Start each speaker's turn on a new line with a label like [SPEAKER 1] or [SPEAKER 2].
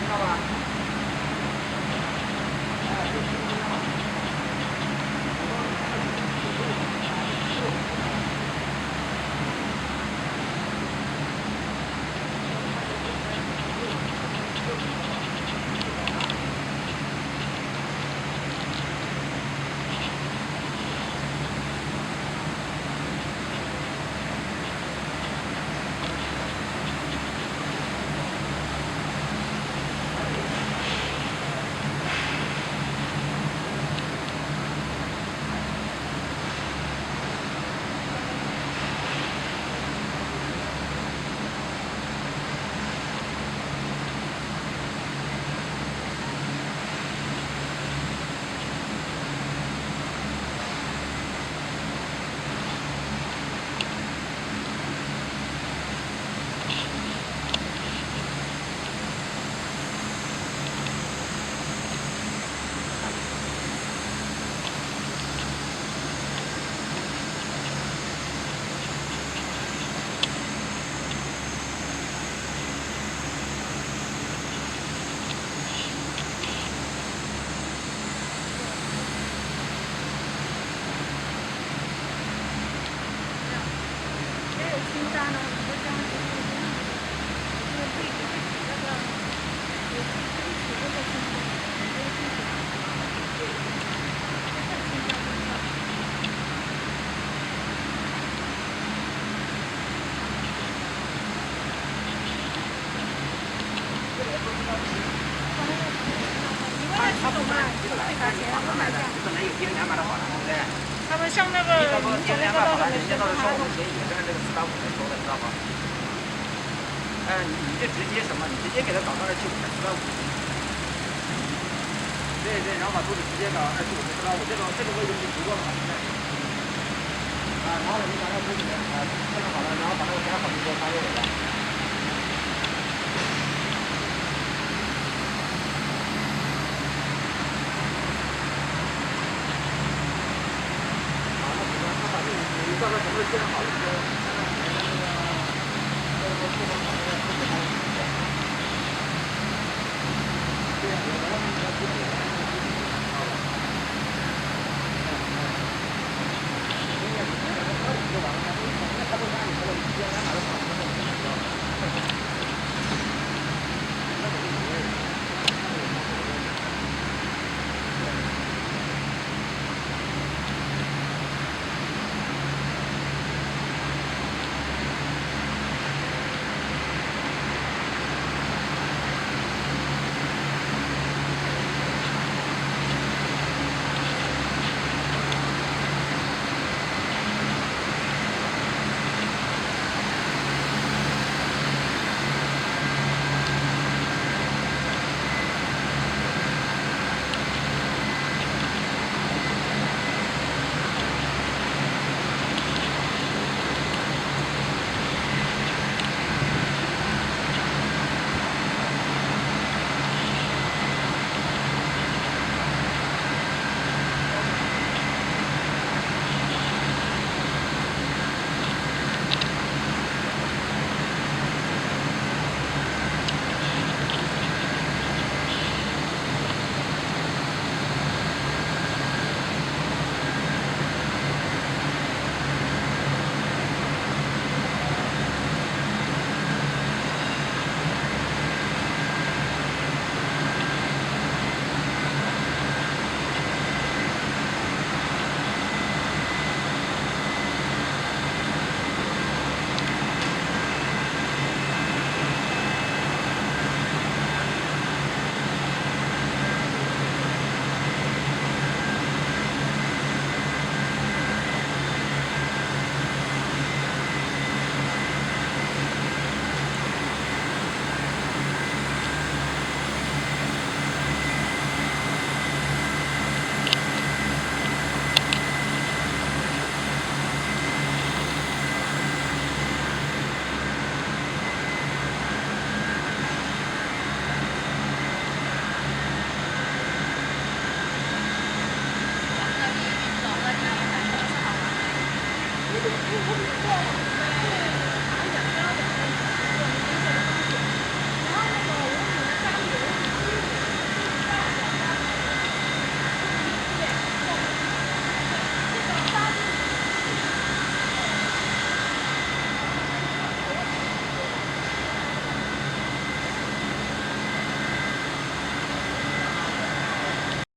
[SPEAKER 1] 听到吧？他不买，这个来，看你网上买的，你本来有电量买的好了，对不对？
[SPEAKER 2] 他们像那个
[SPEAKER 1] 你到电量买好了，人家到时候收我们钱也是按这个450来收的，知道吧？你就直接什么，你直接给他搞到275、450。对，然后把ตู้子直接搞275、450，这个位置是足够的嘛？现在。然后你把那个ตู้子设置好了，然后把那个其他跑机给我发给我吧。到时候什么时候建好了，就现在那个库房那个库房对，我外面你要自己来，好了。应该是就完了，他不干你说了，你电量买的好，那我就知道了。那我就不会。我